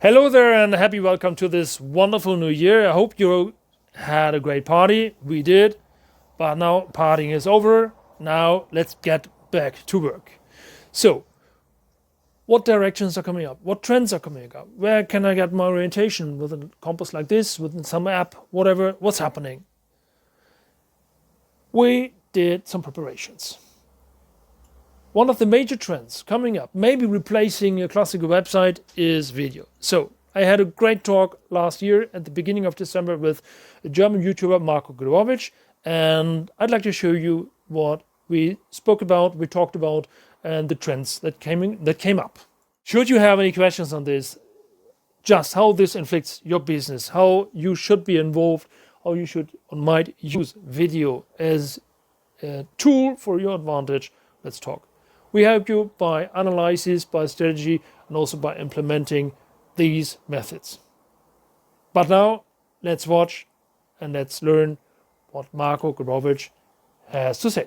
Hello there and happy welcome to this wonderful new year. I hope you had a great party. We did, but now partying is over. Now let's get back to work. So, what directions are coming up? What trends are coming up? Where can I get my orientation with a compass like this, with some app, whatever? What's happening? We did some preparations. One of the major trends coming up, maybe replacing a classical website, is video. So I had a great talk last year at the beginning of December with a German YouTuber, Marko Grbovic, and I'd like to show you what we spoke about, we talked about, and the trends that came up. Should you have any questions on this, just how this affects your business, how you should be involved, how you should or might use video as a tool for your advantage, let's talk. We help you by analysis, by strategy, and also by implementing these methods. But now, let's watch and let's learn what Marko Grbovic has to say.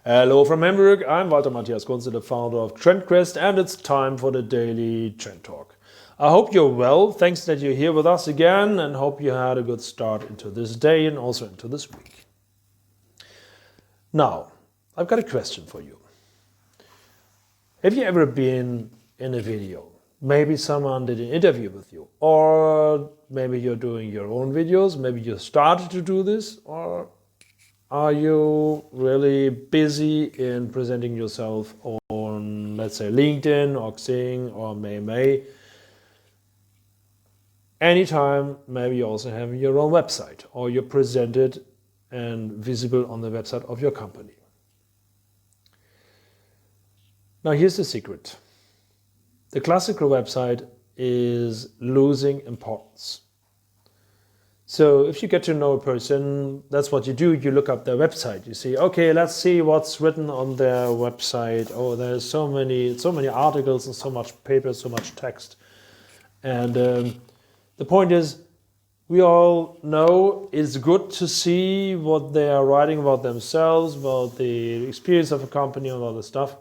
Hello from Hamburg, I'm Matthias, Kunze, the founder of Trendquest, and it's time for the Daily Trend Talk. I hope you're well, thanks that you're here with us again, and hope you had a good start into this day and also into this week. Now, I've got a question for you. Have you ever been in a video? Maybe someone did an interview with you, or maybe you're doing your own videos, maybe you started to do this, or are you really busy in presenting yourself on, let's say, LinkedIn or Xing or May. Anytime, maybe you also have your own website, or you're presented and visible on the website of your company. Now here's the secret. The classical website is losing importance. So if you get to know a person, that's what you do. You look up their website. You see, okay, let's see what's written on their website. Oh, there's so many articles and so much paper, so much text. And the point is, we all know it's good to see what they are writing about themselves, about the experience of a company and all this stuff.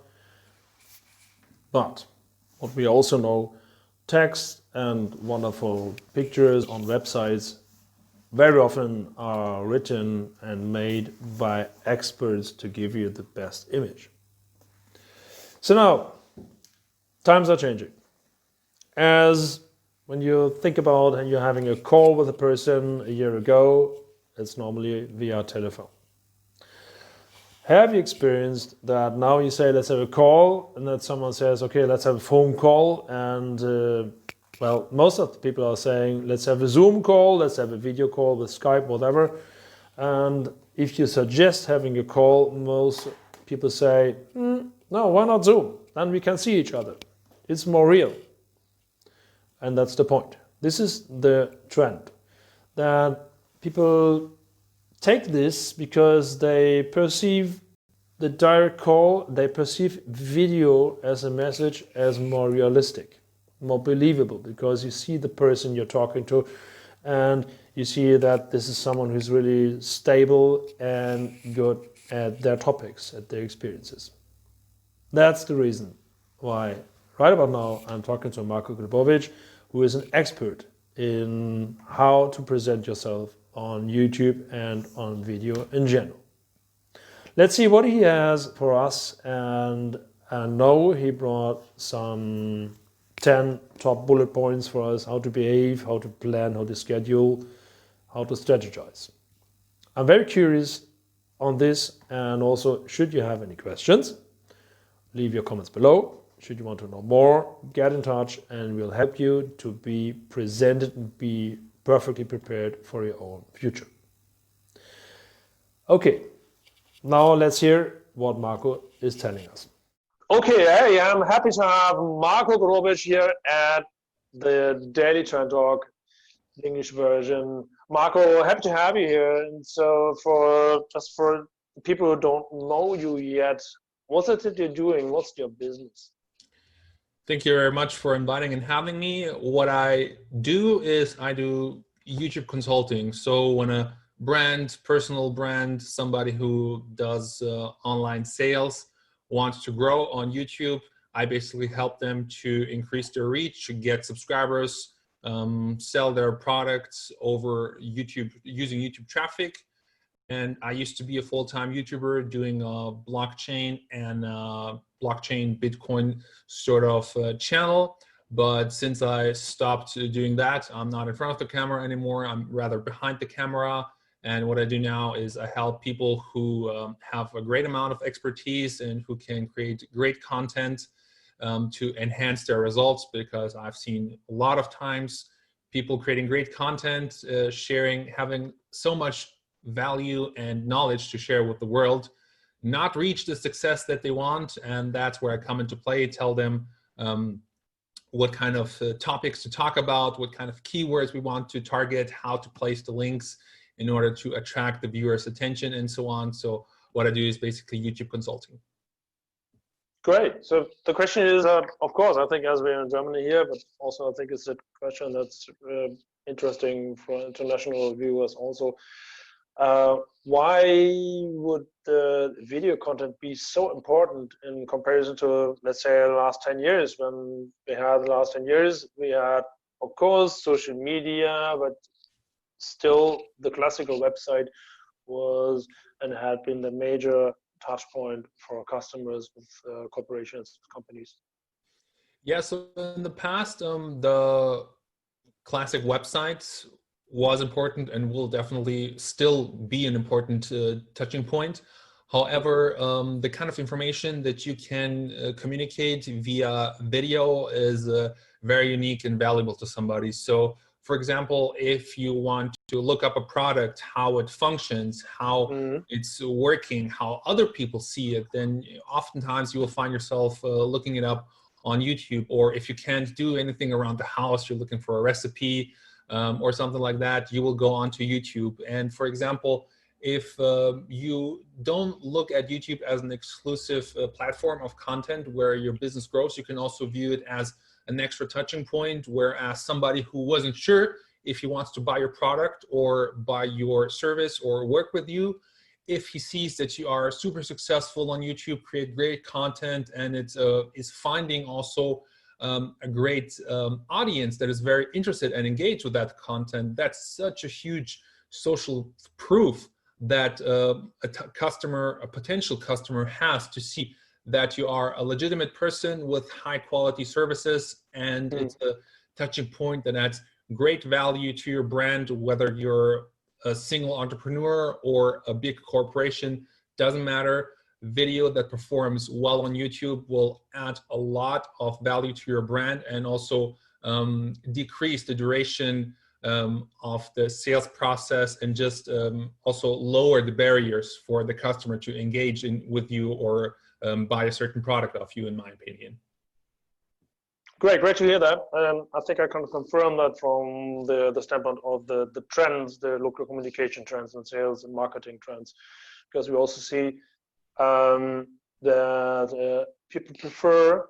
But what we also know, text and wonderful pictures on websites very often are written and made by experts to give you the best image. So now, times are changing. As when you think about and you're having a call with a person a year ago, it's normally via telephone. Have you experienced that now you say, let's have a call, and that someone says, okay, let's have a phone call, and well, most of the people are saying, let's have a Zoom call, let's have a video call with Skype, whatever. And if you suggest having a call, most people say, no, why not Zoom? Then we can see each other. It's more real. And that's the point. This is the trend, that people take this because they perceive the direct call, they perceive video as a message as more realistic, more believable, because you see the person you're talking to and you see that this is someone who's really stable and good at their topics, at their experiences. That's the reason why right about now I'm talking to Marko Grbovic, who is an expert in how to present yourself on YouTube and on video in general. Let's see what he has for us, and I know he brought some 10 top bullet points for us, how to behave, how to plan, how to schedule, how to strategize. I'm very curious on this, and also should you have any questions, leave your comments below. Should you want to know more, get in touch and we'll help you to be presented and be perfectly prepared for your own future. Okay, now let's hear what Marko is telling us. Okay, hey, I'm happy to have Marko Grbovic here at the Daily Trend Talk, the English version. Marko, happy to have you here. And so for people who don't know you yet, what's it that you're doing? What's your business? Thank you very much for inviting and having me. What I do is I do YouTube consulting. So when a brand, personal brand, somebody who does online sales wants to grow on YouTube, I basically help them to increase their reach, to get subscribers, sell their products over YouTube using YouTube traffic. And I used to be a full-time YouTuber doing a blockchain and blockchain Bitcoin sort of channel. But since I stopped doing that, I'm not in front of the camera anymore. I'm rather behind the camera. And what I do now is I help people who have a great amount of expertise and who can create great content to enhance their results, because I've seen a lot of times people creating great content, sharing, having so much value and knowledge to share with the world, not reach the success that they want. And that's where I come into play, tell them what kind of topics to talk about, what kind of keywords we want to target, how to place the links in order to attract the viewer's attention, and so on. So what I do is basically YouTube consulting. Great. So the question is, of course, I think as we're in Germany here, but also I think it's a question that's interesting for international viewers also. Why would the video content be so important in comparison to, let's say, the last 10 years? When we had the last 10 years, we had, of course, social media, but still the classical website was and had been the major touch point for customers with corporations, companies. Yeah, so in the past, the classic websites was important and will definitely still be an important touching point. However, the kind of information that you can communicate via video is very unique and valuable to somebody. So, for example, if you want to look up a product, how it functions, how it's working, how other people see it, then oftentimes you will find yourself looking it up on YouTube. Or if you can't do anything around the house, you're looking for a recipe or something like that, you will go onto YouTube. And for example, if you don't look at YouTube as an exclusive platform of content where your business grows, you can also view it as an extra touching point, whereas somebody who wasn't sure if he wants to buy your product or buy your service or work with you, if he sees that you are super successful on YouTube, create great content, and it's is finding also a great audience that is very interested and engaged with that content, that's such a huge social proof that a potential customer has to see that you are a legitimate person with high quality services, and it's a touching point that adds great value to your brand, whether you're a single entrepreneur or a big corporation, doesn't matter. Video that performs well on YouTube will add a lot of value to your brand and also decrease the duration of the sales process, and just also lower the barriers for the customer to engage with you or buy a certain product of you, in my opinion. Great to hear that. I think I can confirm that from the standpoint of the trends, the local communication trends and sales and marketing trends, because we also see that people prefer,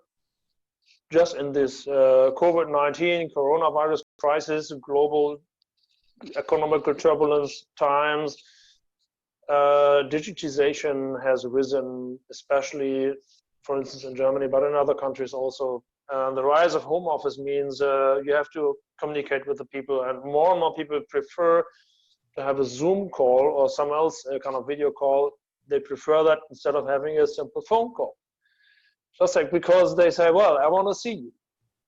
just in this COVID-19 coronavirus crisis, global economical turbulence times, digitization has risen, especially, for instance, in Germany, but in other countries also. The rise of home office means you have to communicate with the people, and more people prefer to have a Zoom call or some else kind of video call. They prefer that instead of having a simple phone call. Just like, because they say, well, I want to see you.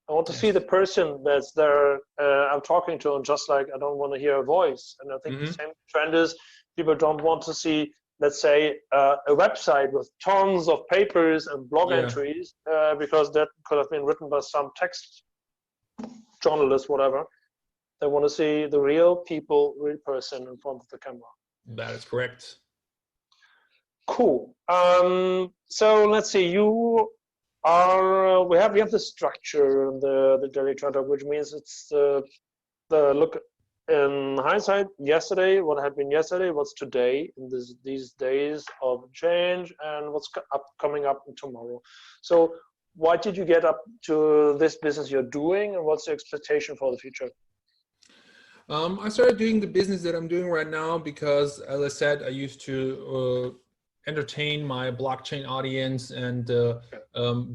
I want to see the person that's there I'm talking to, and just like I don't want to hear a voice. And I think the same trend is people don't want to see, let's say, a website with tons of papers and blog entries, because that could have been written by some text journalist, whatever. They want to see the real people, real person in front of the camera. That is correct. Cool. So let's see. You are. We have the structure in the Daily Trendtalk, which means it's the look in hindsight. Yesterday, what had been yesterday, what's today in these days of change, and what's coming up tomorrow. So, why did you get up to this business you're doing, and what's the expectation for the future? I started doing the business that I'm doing right now because, as I said, I used to entertain my blockchain audience. And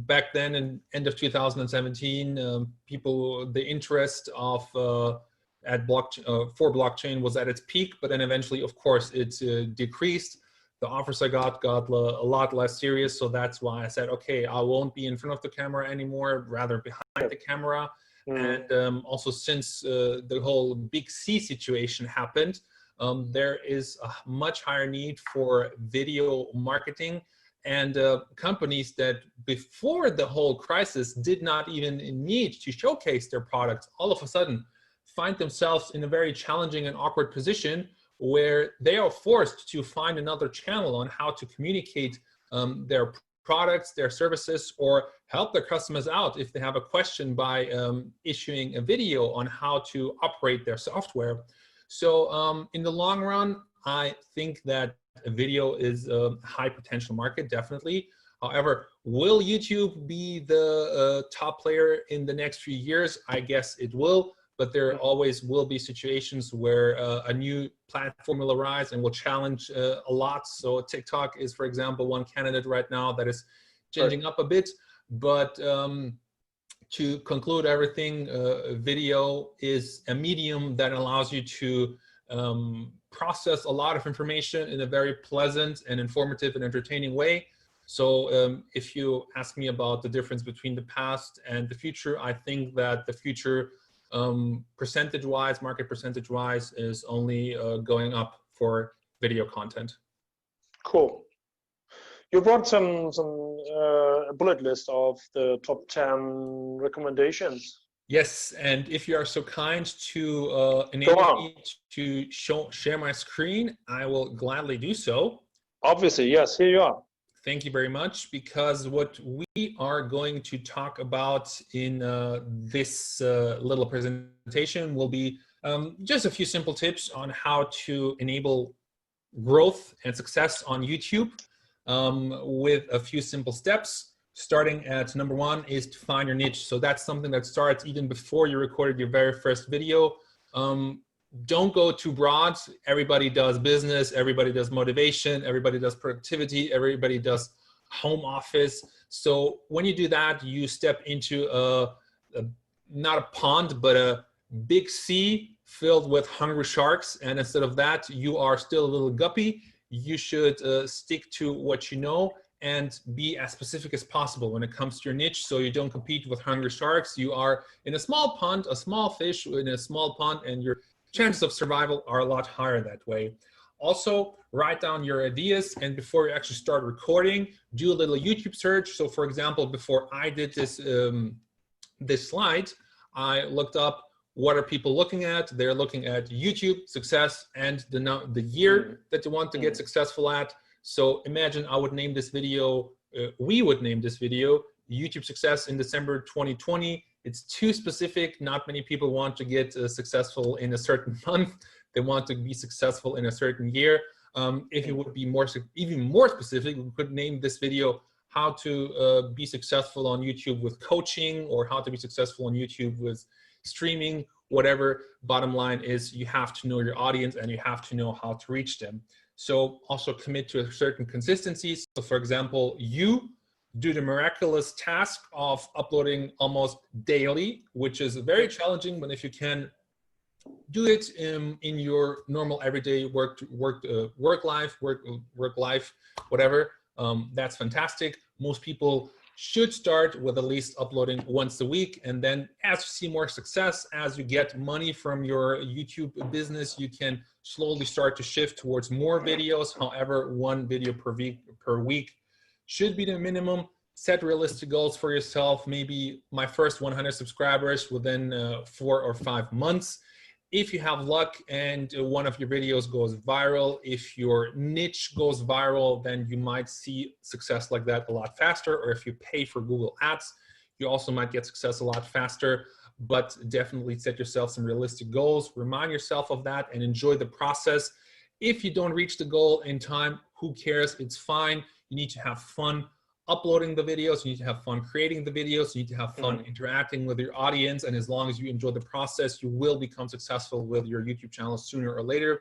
back then, in end of 2017, the interest of for blockchain was at its peak, but then eventually, of course, it decreased. The offers I got a lot less serious, so that's why I said, okay, I won't be in front of the camera anymore, rather behind the camera. And also, since the whole big C situation happened, there is a much higher need for video marketing, and companies that before the whole crisis did not even need to showcase their products, all of a sudden find themselves in a very challenging and awkward position where they are forced to find another channel on how to communicate their products, their services, or help their customers out if they have a question by issuing a video on how to operate their software. So in the long run, I think that video is a high potential market, definitely. However, will YouTube be the top player in the next few years? I guess it will, but there always will be situations where a new platform will arise and will challenge a lot. So TikTok is, for example, one candidate right now that is changing up a bit. But to conclude everything, video is a medium that allows you to process a lot of information in a very pleasant and informative and entertaining way. So if you ask me about the difference between the past and the future, I think that the future, percentage-wise, market percentage-wise, is only going up for video content. Cool. You brought some a bullet list of the top 10 recommendations. Yes, and if you are so kind to enable me to share my screen, I will gladly do so. Obviously, yes, here you are. Thank you very much, because what we are going to talk about in this little presentation will be just a few simple tips on how to enable growth and success on YouTube with a few simple steps. Starting at number one is to find your niche. So that's something that starts even before you recorded your very first video. Don't go too broad. Everybody does business, everybody does motivation, everybody does productivity, everybody does home office. So when you do that, you step into not a pond, but a big sea filled with hungry sharks. And instead of that, you are still a little guppy. You should stick to what you know and be as specific as possible when it comes to your niche, so you don't compete with hungry sharks. You are in a small pond, a small fish in a small pond, and your chances of survival are a lot higher that way. Also, write down your ideas, and before you actually start recording, do a little YouTube search. So for example, before I did this this slide, I looked up what are people looking at. They're looking at YouTube success and the year that they want to get successful at. So imagine I would name this video, we would name this video YouTube success in December 2020. It's too specific. Not many people want to get successful in a certain month. They want to be successful in a certain year. If it would be even more specific, we could name this video how to be successful on YouTube with coaching, or how to be successful on YouTube with streaming, whatever. Bottom line is you have to know your audience and you have to know how to reach them. So also commit to a certain consistency. So for example, you do the miraculous task of uploading almost daily, which is very challenging, but if you can do it in your normal everyday work life, whatever, that's fantastic. Most people should start with at least uploading once a week, and then as you see more success, as you get money from your YouTube business, you can slowly start to shift towards more videos. However, one video per week should be the minimum. Set realistic goals for yourself. Maybe my first 100 subscribers within 4 or 5 months. If you have luck and one of your videos goes viral, if your niche goes viral, then you might see success like that a lot faster. Or if you pay for Google Ads, you also might get success a lot faster. But definitely set yourself some realistic goals. Remind yourself of that and enjoy the process. If you don't reach the goal in time, who cares? It's fine. You need to have fun uploading the videos, you need to have fun creating the videos, you need to have fun interacting with your audience, and as long as you enjoy the process, you will become successful with your YouTube channel sooner or later.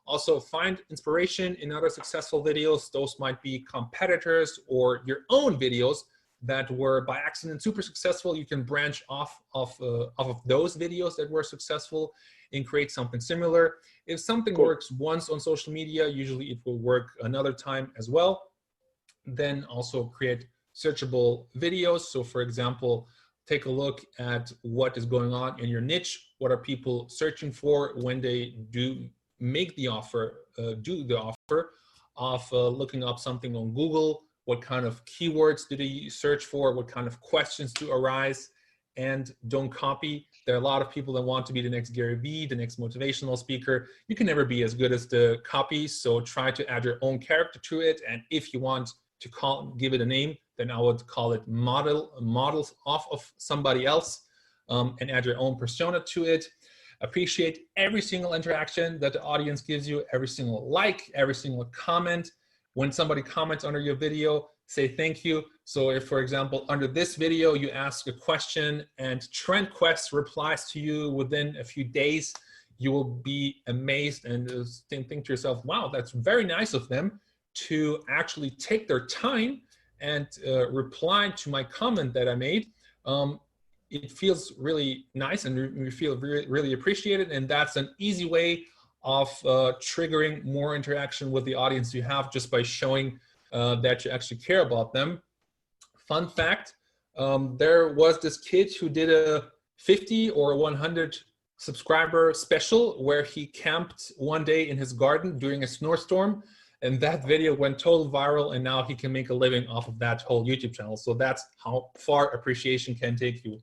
Also, find inspiration in other successful videos. Those might be competitors or your own videos that were by accident super successful. You can branch off of those videos that were successful and create something similar. If something works once on social media, usually it will work another time as well. Then also create searchable videos. So for example, take a look at what is going on in your niche. What are people searching for when they do make the offer, do the offer of looking up something on Google? What kind of keywords do they search for? What kind of questions do arise? And don't copy. There are a lot of people that want to be the next Gary Vee, the next motivational speaker. You can never be as good as the copy, so try to add your own character to it. And if you want to give it a name, then I would call it models off of somebody else, and add your own persona to it. Appreciate every single interaction that the audience gives you, every single like, every single comment. When somebody comments under your video, say thank you. So if, for example, under this video, you ask a question and Trendquest replies to you within a few days, you will be amazed and think to yourself, wow, that's very nice of them to actually take their time and reply to my comment that I made. It feels really nice and we feel really appreciated. And that's an easy way of triggering more interaction with the audience you have just by showing that you actually care about them. Fun fact, there was this kid who did a 50 or 100 subscriber special where he camped one day in his garden during a snowstorm, and that video went total viral, and now he can make a living off of that whole YouTube channel. So that's how far appreciation can take you.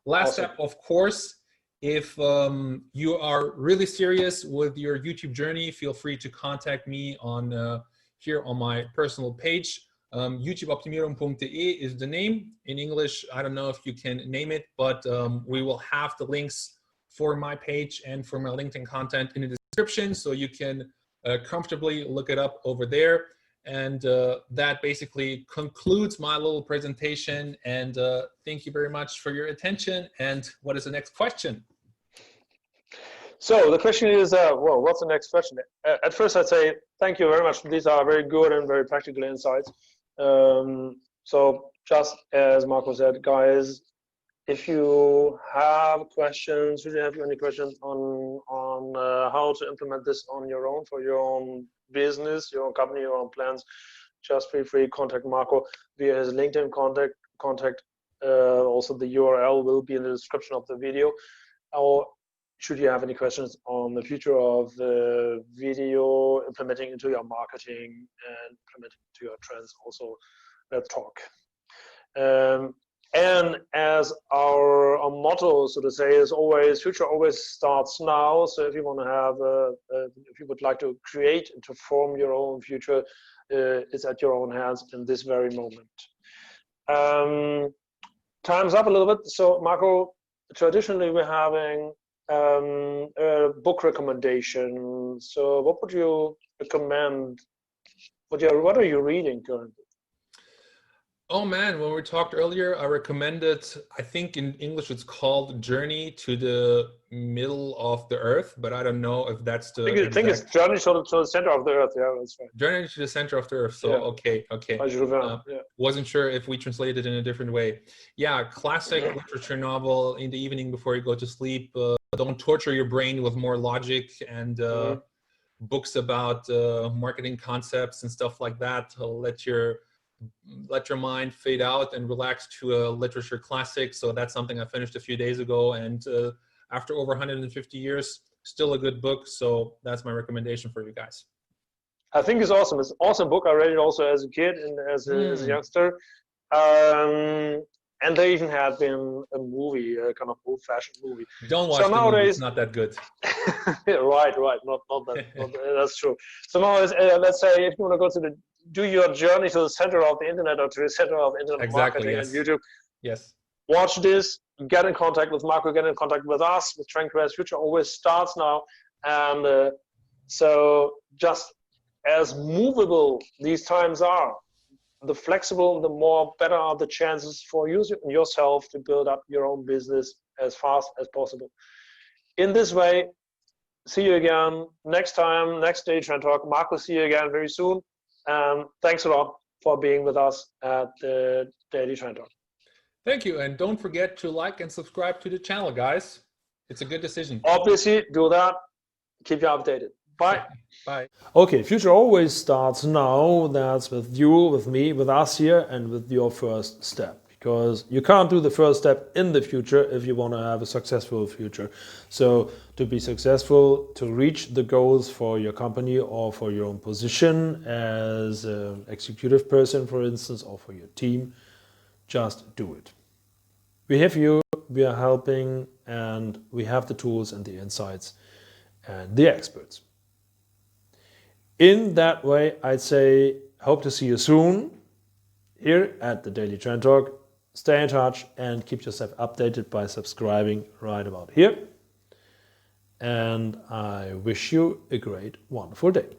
Last step, of course, if you are really serious with your YouTube journey, feel free to contact me on here on my personal page. YouTubeoptimierung.de is the name. In English, I don't know if you can name it, but we will have the links for my page and for my LinkedIn content in the description, so you can comfortably look it up over there. And that basically concludes my little presentation. And thank you very much for your attention. And what is the next question? So the question is, well, what's the next question? At first, I'd say thank you very much. These are very good and very practical insights. So just as Marko said, guys, if you have questions, if you have any questions on how to implement this on your own, for your own business, your own company, your own plans, just feel free to contact Marko via his LinkedIn contact. Also, the URL will be in the description of the video. Or should you have any questions on the future of the video, implementing into your marketing and implementing into your trends, also let's talk. And as our motto, so to say, is always, future always starts now. So if you want to have, if you would like to create and to form your own future, it's at your own hands in this very moment. Time's up a little bit. So Marko, traditionally we're having a book recommendation. So what would you recommend? What are you reading currently? Oh man, when we talked earlier, I recommended, I think in English it's called Journey to the Middle of the Earth, but I don't know if that's the I think it's Journey to the Center of the Earth. Yeah, that's right. Journey to the Center of the Earth. So, yeah. Okay. Jules Verne, yeah. Wasn't sure if we translated it in a different way. Yeah, classic literature novel in the evening before you go to sleep. Don't torture your brain with more logic and books about marketing concepts and stuff like that. Let your mind fade out and relax to a literature classic. So that's something I finished a few days ago, and after over 150 years, still a good book. So that's my recommendation for you guys. I think it's awesome. It's an awesome book. I read it also as a kid and as a youngster. And there even had been a movie, a kind of old-fashioned movie. Don't watch the movie. It's not that good. Right. Not that. That's true. So nowadays, let's say if you want to go to do your journey to the center of the internet or to the center of internet marketing and YouTube. Yes. Watch this. Get in contact with Marko. Get in contact with us. With Trendquest. Future always starts now. And so just as movable these times are, the flexible, the more better are the chances for you yourself to build up your own business as fast as possible. In this way, see you again next time, next Daily Trend Talk. Marko, see you again very soon. And thanks a lot for being with us at the Daily Trend Talk. Thank you. And don't forget to like and subscribe to the channel, guys. It's a good decision. Obviously, do that. Keep you updated. Bye. Bye. Okay, future always starts now. That's with you, with me, with us here, and with your first step. Because you can't do the first step in the future if you want to have a successful future. So to be successful, to reach the goals for your company or for your own position as an executive person, for instance, or for your team, just do it. We have you, we are helping, and we have the tools and the insights and the experts. In that way, I'd say, hope to see you soon here at the Daily Trend Talk. Stay in touch and keep yourself updated by subscribing right about here. And I wish you a great, wonderful day.